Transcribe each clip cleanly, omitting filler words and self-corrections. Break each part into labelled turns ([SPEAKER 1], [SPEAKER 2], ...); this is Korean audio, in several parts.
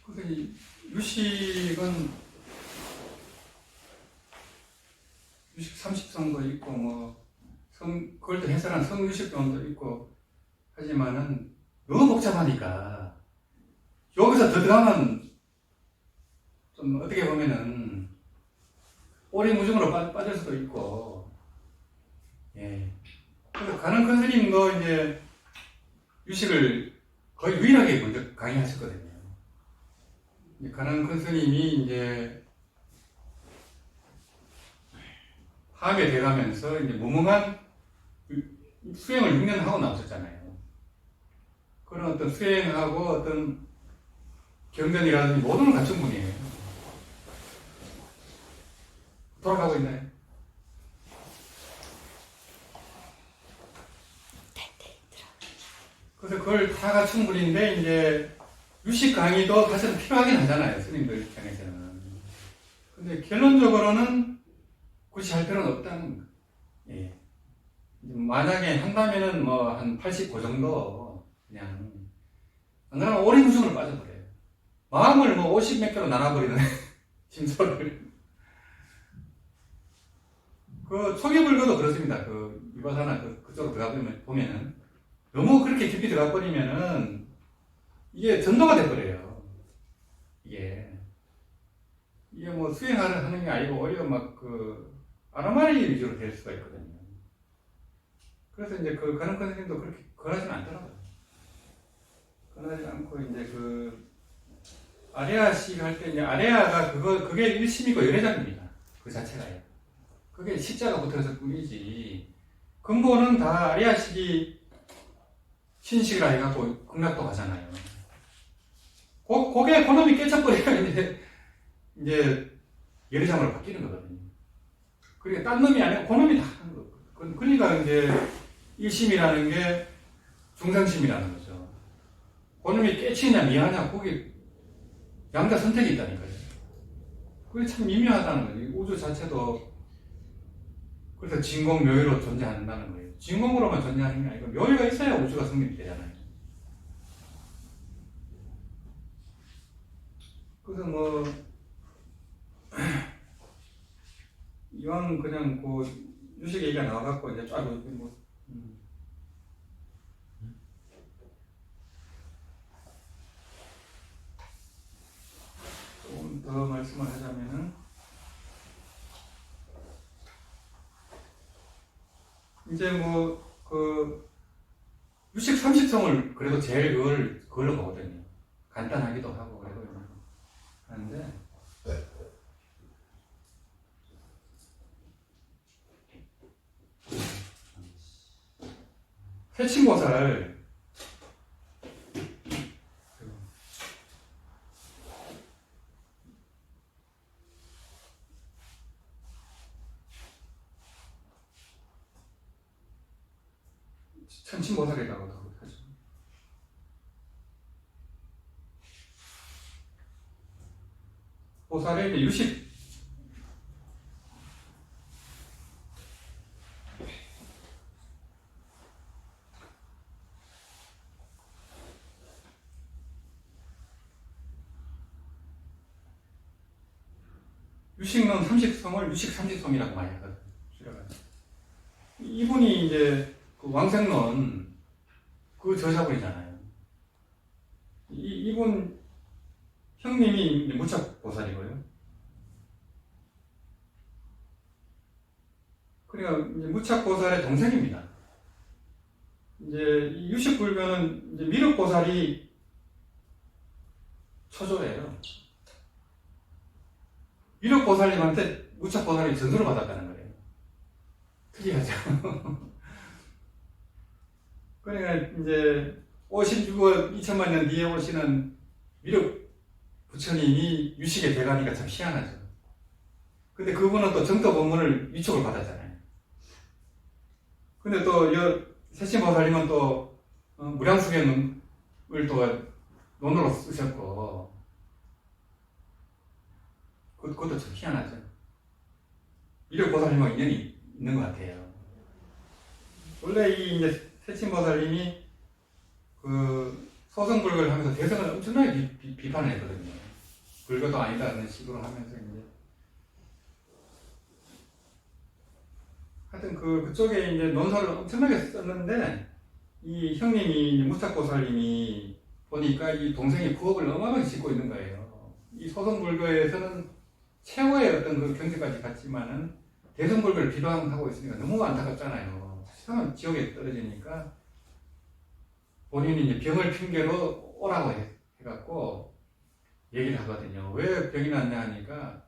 [SPEAKER 1] 그래서 이 유식은 유식 30성도 있고 뭐 그걸 또 해설한 성유식론도 있고 하지만은 너무 복잡하니까 여기서 더 들어가면 좀 어떻게 보면은 오리무중으로 빠질 수도 있고, 예. 그래서 가는 큰 스님도 이제 유식을 거의 유일하게 먼저 강의하셨거든요. 가는 큰 스님이 이제 하게 돼가면서 이제 무궁한 수행을 6년 하고 나오셨잖아요. 그런 어떤 수행하고 어떤 경전이라든지 모든 걸 갖춘 분이에요. 돌아가고 있나요? 그래서 그걸 다 갖춘 분인데 이제 유식 강의도 사실은 필요하긴 하잖아요. 스님들 입장에서는. 근데 결론적으로는 굳이 할 필요는 없다는 거예요. 예. 만약에 한다면은 뭐 한 89 정도 그냥 안 그러면 오리무중으로 빠져버려요. 마음을 뭐 50 몇 개로 나눠버리는 심소를. 그 초기불교도 그렇습니다. 그 위바사나 그쪽으로 들어가 보면은 너무 그렇게 깊이 들어가 버리면은 이게 전도가 돼버려요. 이게 뭐 수행하는 게 아니고 오히려 막 그 아르마리 위주로 될 수가 있거든요. 그래서 이제 그 가는 큰 스님도 그렇게 권하지는 않더라고요. 권하지 않고 이제 그 아레아식 할 때 이제 아레아가 그게 1심이고 열애장입니다. 그 자체가요. 그게 십자가 붙어서 뿐이지 근본은 다 아레아식이 신식이라 해갖고 극락도 가잖아요. 그게 그놈이 깨쳐버리면 이제 열애장으로 바뀌는 거거든요. 그러니까 딴 놈이 아니고 그놈이 다 하는 거. 그러니까 이제 1심이라는 게 중상심이라는 거죠. 그놈이 깨치냐 미하냐 거기 양자 선택이 있다니까요. 그게 참 미묘하다는 거예요. 우주 자체도 그래서 진공 묘유로 존재한다는 거예요. 진공으로만 존재하는 게 아니고 묘유가 있어야 우주가 성립이 되잖아요. 그래서 뭐 이왕 그냥 그 유식 얘기가 나와갖고 이제 쫙 뭐 조금 더 말씀을 하자면은 이제 뭐 그 유식 30성을 그래도 제일 그걸로 보거든요. 간단하기도 하고 그래도 하는데 세친보살 천친보살이라고도 하죠. 보살의 이제 유식 유식론 30성을 유식 30성이라고 많이 하거든요. 이분이 이제 그 왕생론 그 저자분이잖아요. 이분 형님이 이제 무착보살이고요. 그러니까 이제 무착보살의 동생입니다. 이제 이 유식불교는 이제 미륵보살이 초조해요. 미륵보살님한테 무착보살이 전수를 받았다는 거예요. 특이하죠. 그러니까 이제 56억 2천만 년 뒤에 오시는 미륵 부처님이 유식의 대가니까 참 희한하죠. 근데 그분은 또 정도 법문을 위촉을 받았잖아요. 근데 또 세친보살님은 또 무량수견을 또 논으로 쓰셨고 그것도 참 희한하죠. 미륵보살님하고 인연이 있는 것 같아요. 원래 이 이제 세친보살님이 그 소송 불교를 하면서 대성을 엄청나게 비판을 했거든요. 불교도 아니다는 식으로 하면서 이제 하여튼 그쪽에 이제 논설을 엄청나게 썼는데 이 형님이 무탁보살님이 보니까 이 동생이 부업을 어마어마하게 짓고 있는 거예요. 이 소송 불교에서는 최고의 어떤 그 경지까지 갔지만은 대성 불교를 비방하고 있으니까 너무 안타깝잖아요. 사실은 지옥에 떨어지니까 본인이 이제 병을 핑계로 오라고 해갖고 얘기를 하거든요. 왜 병이 났냐 하니까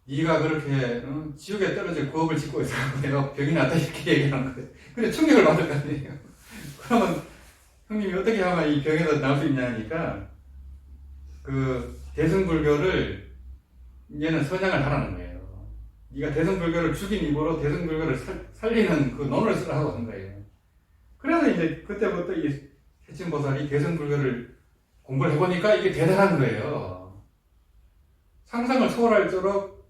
[SPEAKER 1] 네가 그렇게 지옥에 떨어질 구업을 짓고 있어 내가 병이 났다 이렇게 얘기하는 거예요. 근데 충격을 받을 거 아니에요. 그러면 형님이 어떻게 하면 이 병에서 나올 수 있냐 하니까 그 대승불교를 얘는 선양을 하라는 거예요. 네가 대승불교를 죽인 이후로 대승불교를 살리는 그 논을 쓰라고 한 거예요. 그래서 이제 그때부터 이 세친보살이 대승불교를 공부를 해보니까 이게 대단한 거예요. 상상을 초월할 정도로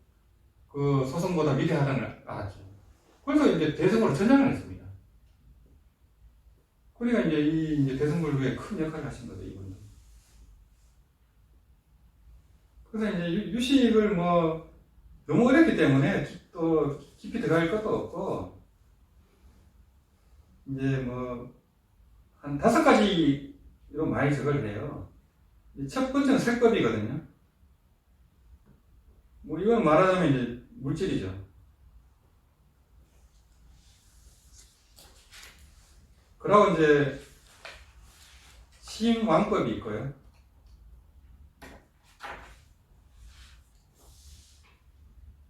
[SPEAKER 1] 그 소승보다 위대하다는 걸 알았죠. 그래서 이제 대승으로 전향을 했습니다. 그러니까 이제 이 이제 대승불교에 큰 역할을 하신 거죠, 이분은. 그래서 이제 유식을 뭐 너무 어렵기 때문에 또 깊이 들어갈 것도 없고 이제 뭐 한 5가지로 많이 적을 해요. 첫 번째는 색법이거든요. 뭐 이건 말하자면 이제 물질이죠. 그리고 이제 심왕법이 있고요.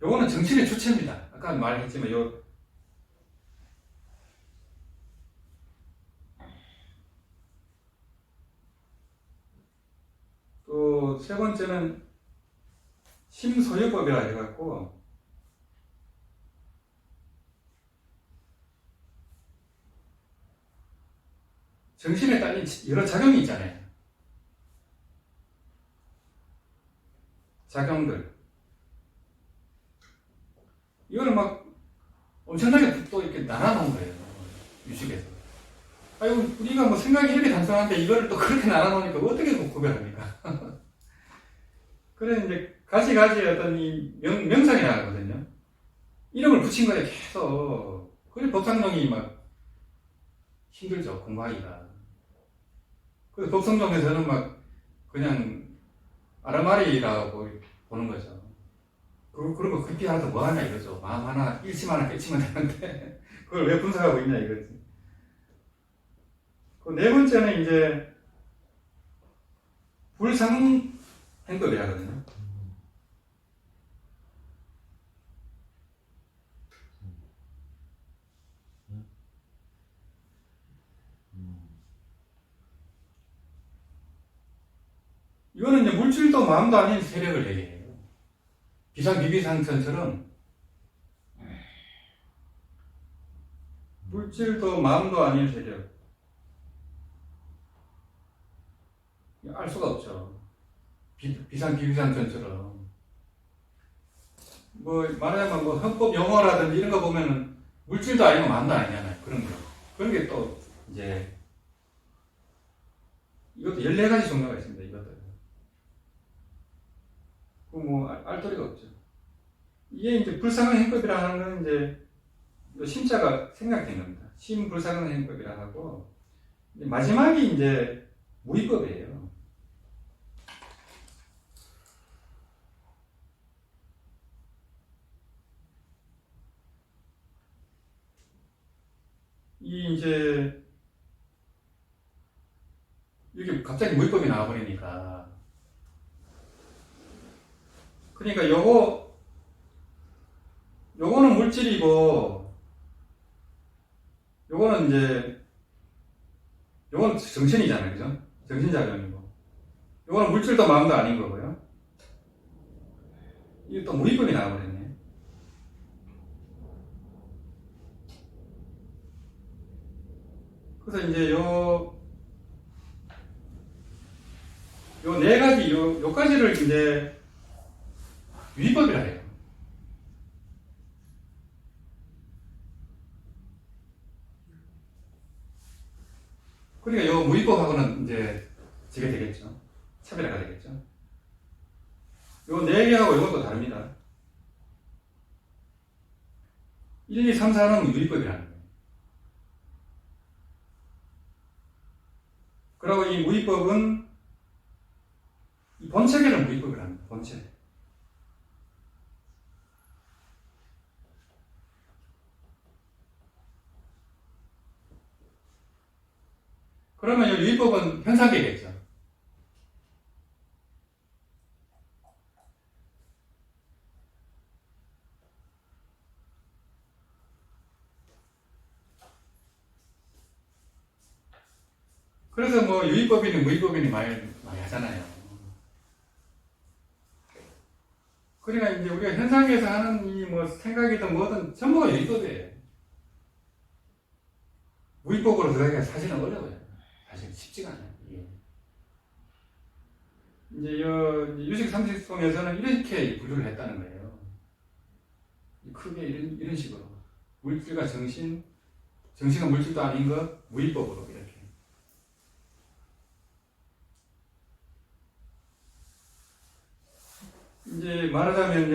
[SPEAKER 1] 요거는 정신의 주체입니다. 아까 말했지만 또 세 번째는 심소유법이라 해갖고 정신에 딸린 여러 작용이 있잖아요. 작용들. 이거를 막 엄청나게 또 이렇게 나눠놓은 거예요. 유식에서. 아유, 우리가 뭐 생각이 이렇게 단순한데 이거를 또 그렇게 나눠놓으니까 어떻게 구별합니까? 그래서 이제 가지가지 어떤 이 명상이 나가거든요. 이름을 붙인 거예요, 계속. 그래서 법상용이 막 힘들죠, 공부하기가. 그래서 법성종에서는 막 그냥 아르마리라고 보는 거죠. 그런 거 깊이 알아서 뭐 하냐 이거죠. 마음 하나, 일심 하나 깨치면 되는데, 그걸 왜 분석하고 있냐 이거지. 그 네 번째는 이제, 불상행법이라거든요. 이거는 이제 물질도 마음도 아닌 세력을 얘기해요. 비상비비상천처럼 물질도 마음도 아닌 세력. 알 수가 없죠. 비상비비상천처럼. 뭐 말하자면 뭐 헌법 용어라든지 이런 거 보면은 물질도 아니고 마음도 아니잖아요. 그런 거. 그런 게 또 이제 이것도 14가지 종류가 있습니다. 이것도. 뭐 알도리가 없죠. 이게 이제 불상응 행법이라 하는 건 이제 심자가 생략된 겁니다. 심불상응 행법이라 하고 마지막이 이제 무위법이에요. 이 이제 이게 갑자기 무위법이 나와버리니까 그러니까 요거는 물질이고 요거는 이제 요거는 정신이잖아요, 그죠? 정신작용이고 요거는 물질도 마음도 아닌 거고요. 이게 또 무위법이 나와버렸네. 그래서 이제 요 4가지 요까지를 이제 위법이라 해요. 그러니까 요 무위법하고는 이제 지게 되겠죠. 차별화가 되겠죠. 요 4개하고 이것도 다릅니다. 1, 2, 3, 4는 유의법이라는 거예요. 그리고 이 무위법은 본체계를 무위법이라는 거예요. 본체. 그러면 이 유의법은 현상계겠죠. 그래서 뭐 유의법이니 무위법이니 많이 하잖아요. 그러니까 이제 우리가 현상에서 하는 이 뭐 생각이든 뭐든 전부가 유의법이에요. 무위법으로 들어가기가 사실은 어려워요. 사실 쉽지가 않아요. 이게. 이제 유식 상식성에서는 이렇게 분류를 했다는 거예요. 크게 이런 식으로 물질과 정신과 물질도 아닌 것 무위법으로 이렇게. 이제 말하자면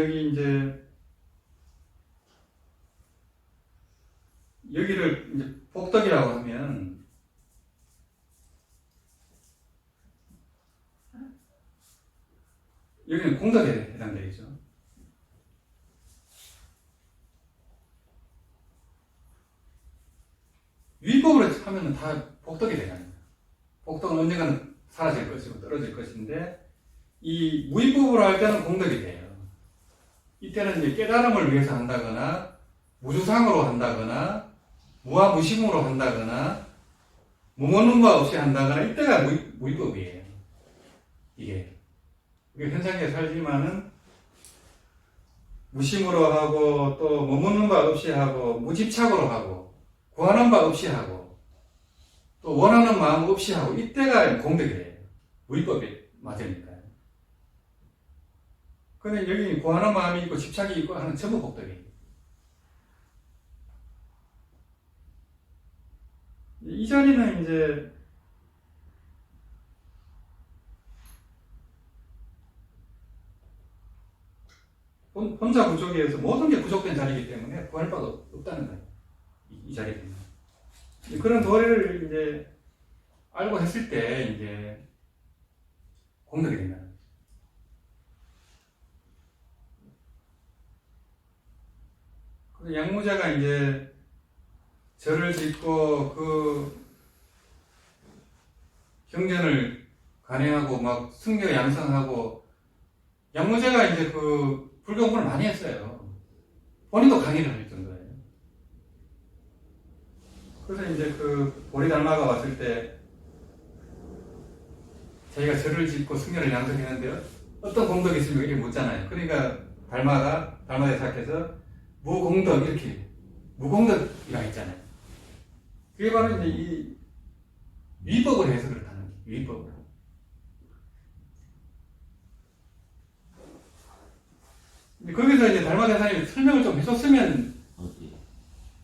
[SPEAKER 1] 여기를 이제 복덕이라고 하면 여기는 공덕에 해당되겠죠. 유의법으로 하면 다 복덕이 되잖아요. 복덕은 언젠가는 사라질 것이고 떨어질 것인데 이 무위법으로 할 때는 공덕이 돼요. 이때는 이제 깨달음을 위해서 한다거나 무주상으로 한다거나 무아무심으로 한다거나 무모는 바 없이 한다거나 이때가 무위법이에요. 이게 현상에 살지만은 무심으로 하고 또 머무는 바 없이 하고 무집착으로 하고 구하는 바 없이 하고 또 원하는 마음 없이 하고 이때가 공덕이에요. 무위법이 맞으니까. 근데 여기 구하는 마음이 있고 집착이 있고 하는 전부 복덕이에요. 이 자리는 이제 혼자 부족에서 모든 게 부족된 자리이기 때문에 구할 바가 없다는 거예요. 이 자리는. 그런 도리를 이제 알고 했을 때 이제 공덕이 된다. 양무자가 이제 절을 짓고 그 경전을 간행하고 막 승려 양성하고 양무자가 이제 그 불교 공부를 많이 했어요. 본인도 강의를 할 정도예요. 그래서 이제 그 보리달마가 왔을 때 자기가 절을 짓고 승려를 양성했는데 어떤 공덕이 있습니까? 이렇게 묻잖아요. 그러니까 달마에 생각해서 무공덕 이렇게 무공덕이라 했잖아요. 그게 바로 이제 이 위법을 해서 그렇다는 거예요. 위법을. 거기서 이제 달마대사님이 설명을 좀 해줬으면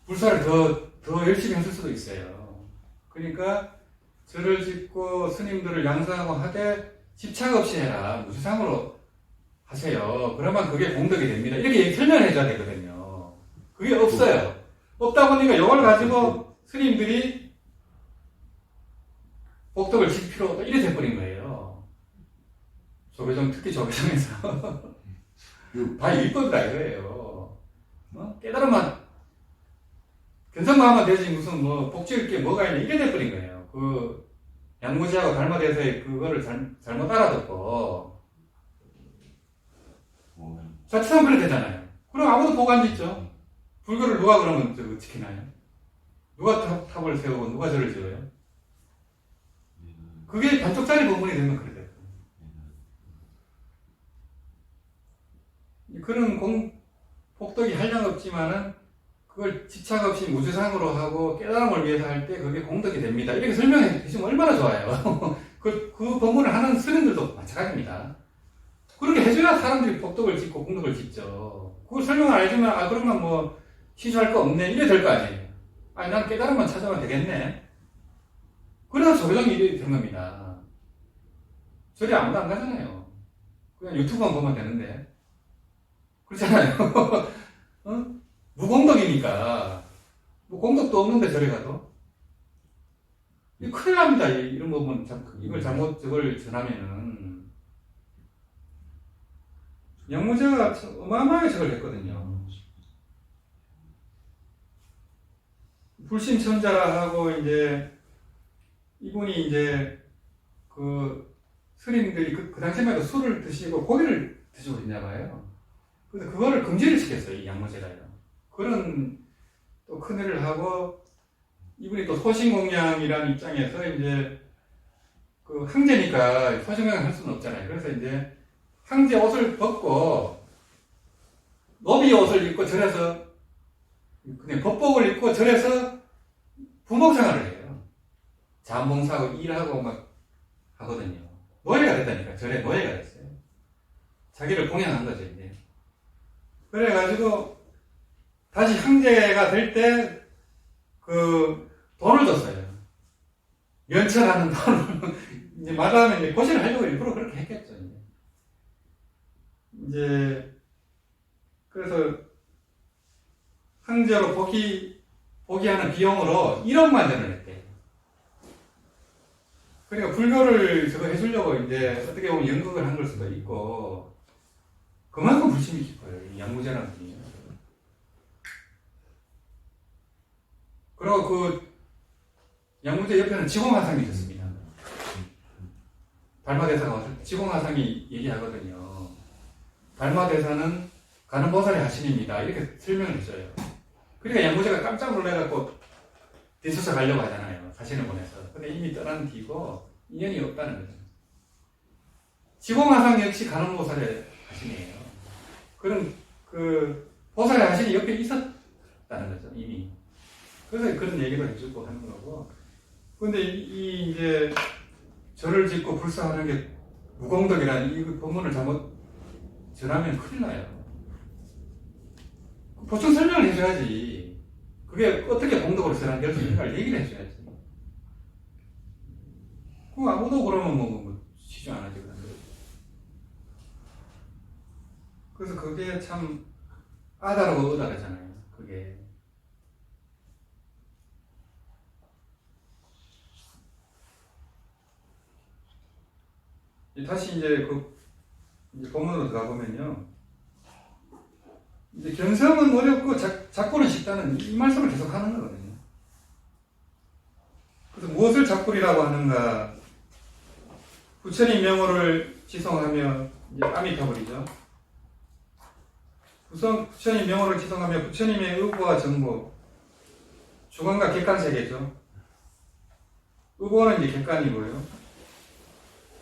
[SPEAKER 1] 불사를 더 열심히 했을 수도 있어요. 그러니까 절을 짓고 스님들을 양성하고 하되 집착 없이 해라. 무주상으로 하세요. 그러면 그게 공덕이 됩니다. 이렇게 설명을 해줘야 되거든요. 그게 없어요. 없다 보니까 이걸 가지고 스님들이 복덕을 지킬 필요 없다. 이래 돼버린 거예요. 조계종, 특히 조계종에서. 다 위법이다 이거예요. 깨달음만, 견성마음만 되지 무슨 뭐 복지일 게 뭐가 있냐. 이래 돼버린 거예요. 그 양무지하고 달마대사의 그거를 잘못 알아듣고. 자칫하면 그래 되잖아요. 그럼 아무도 복 안 짓죠. 불교를 누가 그러면 저거 지키나요? 누가 탑을 세우고 누가 절을 지어요? 그게 반쪽짜리 법문이 되면 그래 돼요. 그런 복덕이 한량없지만은 그걸 집착 없이 무주상으로 하고 깨달음을 위해서 할 때 그게 공덕이 됩니다. 이렇게 설명해 주시면 얼마나 좋아요. 그 법문을 하는 스님들도 마찬가지입니다. 그렇게 해줘야 사람들이 복덕을 짓고 공덕을 짓죠. 그걸 설명을 안 해주면 그러면 뭐 시주할 거 없네 이래 될 거 아니에요. 난 깨달음만 찾아가면 되겠네. 그래서 조계종이 이래 된 겁니다. 절에 아무도 안 가잖아요. 그냥 유튜브만 보면 되는데. 그렇잖아요. 어? 무공덕이니까. 뭐 공덕도 없는데 절에 가도. 이 큰일 납니다. 이런 거 보면 이걸 잘못 저걸 전하면은. 양무제가 어마어마하게 저걸 했거든요. 불신천자라 하고 이제 이분이 이제 그 스님들이 그 당시만 해도 술을 드시고 고기를 드시고 있나 봐요. 그래서 그거를 금지를 시켰어요, 이 양무제가요. 그런 또 큰일을 하고 이분이 또 소신공양이라는 입장에서 이제 그 황제니까 소신공양을 할 수는 없잖아요. 그래서 이제 황제 옷을 벗고 노비 옷을 입고 절에서 그냥 법복을 입고 절에서 부목생활을 해요. 자원봉사하고 일하고 막 하거든요. 노예가 됐다니까. 절에 노예가 됐어요. 자기를 공양한 거죠, 이제. 그래가지고 다시 황제가 될 때 그 돈을 줬어요. 면책하는 돈을 이제 마다하면 이제 고시를 하려고 일부러 그렇게 했겠죠. 이제 그래서 황제로 복위하는 비용으로 1억만 전을 했대요. 그러니까 불교를 저거 해주려고 이제 어떻게 보면 연극을 한 걸 수도 있고 그만큼 불신이 깊어요. 이 양무제라는 분이. 그리고 그 양무제 옆에는 지공화상이 있었습니다. 달마대사가 와서 지공화상이 얘기하거든요. 달마대사는 가는 보살의 하신입니다. 이렇게 설명을 했어요. 그러니까 양무제가 깜짝 놀라갖고 뒤쳐서 가려고 하잖아요. 사신을 보내서. 근데 이미 떠난 뒤고 인연이 없다는 거죠. 지공화상 역시 가는 보살의 하신이에요. 그런 그 보살의 하신이 옆에 있었다는 거죠. 이미. 그래서 그런 얘기도 해주고 하는 거고. 근데 이 이제 절을 짓고 불사하는 게 무공덕이라는 이 법문을 잘못 전하면 큰일 나요. 보충 설명을 해줘야지. 그게 어떻게 공덕으로 전환 될 수 있는가를 얘기를 해줘야지. 그럼 아무도 그러면 뭐 시주 안 하지. 그래서 그게 참 아다르고 어다르잖아요. 그게. 다시 이제 이제 본문으로 들어가 보면요. 이제 견성은 어렵고 작골은 쉽다는 이 말씀을 계속 하는 거거든요. 그래서 무엇을 작골이라고 하는가? 부처님 명호를 지성하며 이제 아미타불이죠. 우선 부처님 명호를 지성하며 부처님의 의보와 정보, 주관과 객관세계죠. 의보는 이제 객관이고요.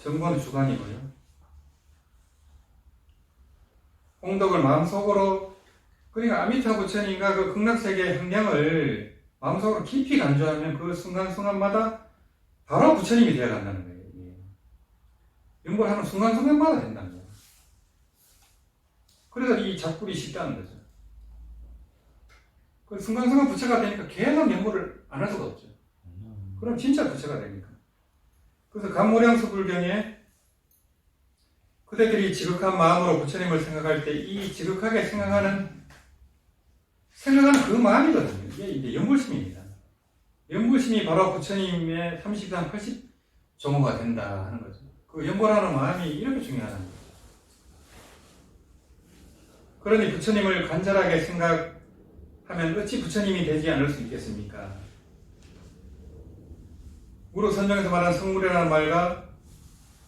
[SPEAKER 1] 정보는 주관이고요. 공덕을 마음속으로, 그러니까 아미타 부처님과 그 극락세계의 향량을 마음속으로 깊이 간주하면 그 순간순간마다 바로 부처님이 되어간다는 거예요. 연구를 하는 순간순간마다 된다는 거예요. 그래서 이 작불이 쉽다는 거죠. 그 순간순간 부처가 되니까 계속 연구를 안 할 수가 없죠. 그럼 진짜 부처가 되니까. 그래서 간무량수 불경에 그대들이 지극한 마음으로 부처님을 생각할 때 이 지극하게 생각하는 그 마음이거든요. 이게 이제 연불심입니다. 연불심이 바로 부처님의 30상 80조모가 된다 하는 거죠. 그 연불하는 마음이 이렇게 중요하다는 거죠. 그러니 부처님을 간절하게 생각하면 어찌 부처님이 되지 않을 수 있겠습니까? 무릇 선정에서 말한 성물이라는 말과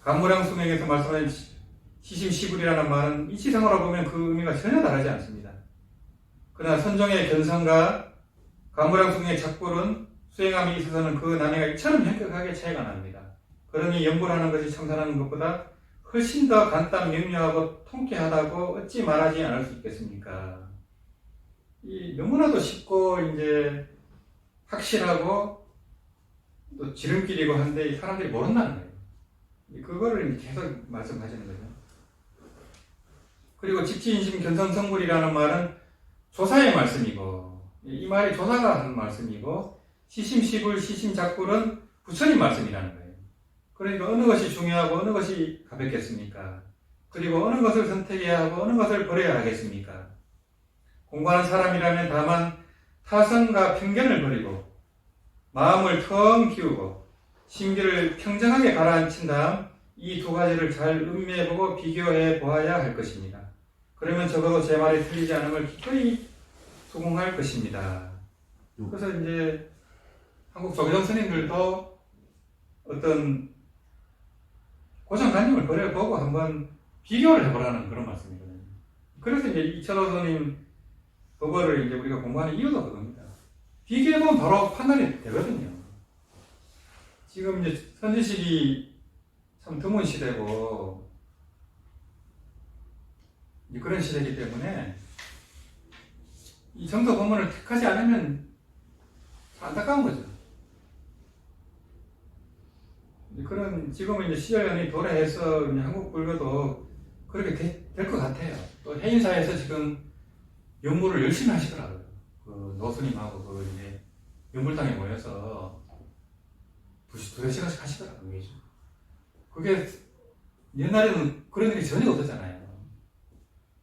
[SPEAKER 1] 간무량수명에서 말씀하신 시심시불이라는 말은 이치상으로 보면 그 의미가 전혀 다르지 않습니다. 그러나 선정의 견성과 간무량수명의 작불은 수행함에 있어서는 그 난이가 이처럼 현격하게 차이가 납니다. 그러니 연불하는 것이 청산하는 것보다 훨씬 더 간단 명료하고 통쾌하다고 어찌 말하지 않을 수 있겠습니까? 이 너무나도 쉽고 이제 확실하고 또 지름길이고 한데 사람들이 모른다는 거예요. 그거를 계속 말씀하시는 거죠. 그리고 직지인심 견성성불이라는 말은 조사의 말씀이고 이 말이 조사가 하는 말씀이고 시심시불 시심작불은 부처님 말씀이라는 거예요. 그러니까 어느 것이 중요하고 어느 것이 가볍겠습니까? 그리고 어느 것을 선택해야 하고 어느 것을 버려야 하겠습니까? 공부하는 사람이라면 다만 타성과 편견을 버리고 마음을 텅 비우고 심기를 평정하게 가라앉힌 다음 이 두 가지를 잘 음미해보고 비교해 보아야 할 것입니다. 그러면 적어도 제 말이 틀리지 않음을 기꺼이 수긍할 것입니다. 그래서 이제 한국 조계종 스님들도 어떤 고정관념을 버려보고 한번 비교를 해보라는 그런 말씀이거든요. 그래서 이제 이철호 스님 법어를 이제 우리가 공부하는 이유도 그겁니다. 비교해보면 바로 판단이 되거든요. 지금 이제 선지식이 참 드문 시대고 그런 시대이기 때문에 이 정도 법문을 택하지 않으면 안타까운 거죠. 그런 지금은 이제 시절연이 도래해서 이제 한국 불교도 그렇게 될 것 같아요. 또 해인사에서 지금 연물을 열심히 하시더라고요. 그 노스님하고 그 이제 연물당에 모여서 두세 시간씩 하시더라고요. 그게 옛날에는 그런 일이 전혀 없었잖아요.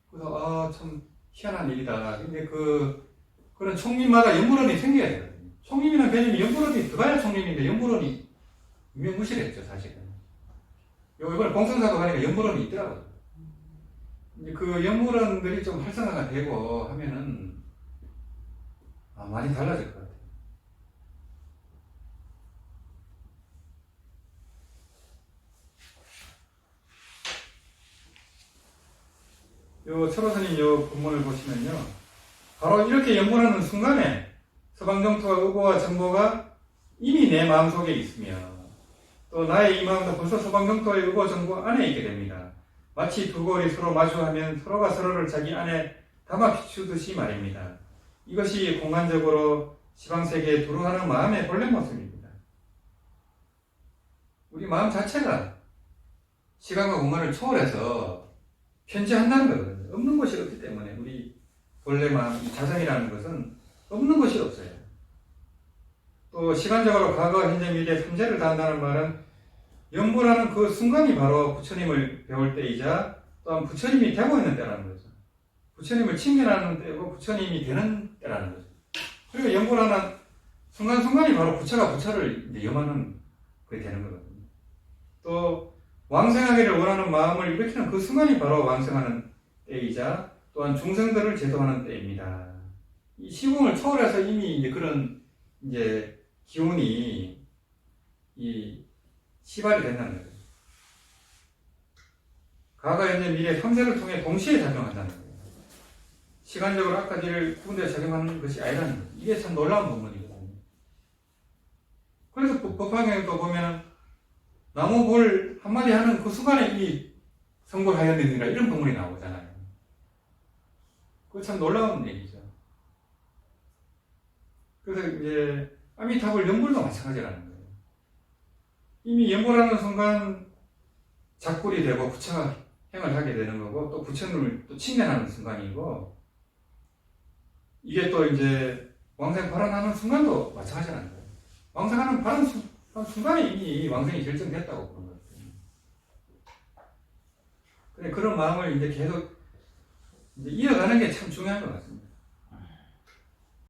[SPEAKER 1] 그래서 참 희한한 일이다. 근데 그런 총림마다 연물원이 생겨야 되거든요. 총림이라는 개념이 연물원이 들어가야 총림인데 연물원이 유명무실했죠, 사실은. 이번에 공성사도 가니까 연물원이 있더라고요. 이제 그 연물원들이 좀 활성화가 되고 하면은 많이 달라질 것 같아요. 요 철호스님 요 본문을 보시면요, 바로 이렇게 연물하는 순간에 서방정토와 의보와 정보가 이미 내 마음속에 있으며 또 나의 이 마음도 벌써 서방정토의 의보 정보 안에 있게 됩니다. 마치 두 골이 서로 마주하면 서로가 서로를 자기 안에 담아 비추듯이 말입니다. 이것이 공간적으로 시방세계에 두루하는 마음의 본래 모습입니다. 우리 마음 자체가 시간과 공간을 초월해서 편지한다는 거거든요. 없는 것이 없기 때문에 우리 본래 마음, 자성이라는 것은 없는 것이 없어요. 또 시간적으로 과거, 현재, 미래, 삼재를 다한다는 말은 연구라는 그 순간이 바로 부처님을 배울 때이자 또한 부처님이 되고 있는 때라는 거죠. 부처님을 칭견하는 때고 부처님이 되는 때라는 거죠. 그리고 연구라는 순간순간이 바로 부처가 부처를 이제 염하는 그게 되는 거거든요. 또 왕생하기를 원하는 마음을 일으키는 그 순간이 바로 왕생하는 때이자 또한 중생들을 제도하는 때입니다. 이 시공을 초월해서 이미 이제 그런 이제 기운이 시발이 된다는 거예요. 과거, 현재, 미래, 삼세를 통해 동시에 작용한다는 거예요. 시간적으로 아까지를 구분되어 작용하는 것이 아니라는 거예요. 이게 참 놀라운 부분이거든요. 그래서 법화경에도 보면 나무 볼 한마디 하는 그 순간에 이 성불하였느니라 이런 법문이 나오잖아요. 그거 참 놀라운 얘기죠. 그래서 이제 아미타불 연불도 마찬가지라는 거예요. 이미 연불하는 순간 작불이 되고 부처가 행을 하게 되는 거고 또 부처님을 또 칭찬하는 순간이고 이게 또 이제 왕생 발언하는 순간도 마찬가지라는 거예요. 왕생하는 발언 순간에 이미 왕생이 결정됐다고 보는 거예요. 그래 그런 마음을 이제 계속 이제 이어가는 게 참 중요한 것 같습니다.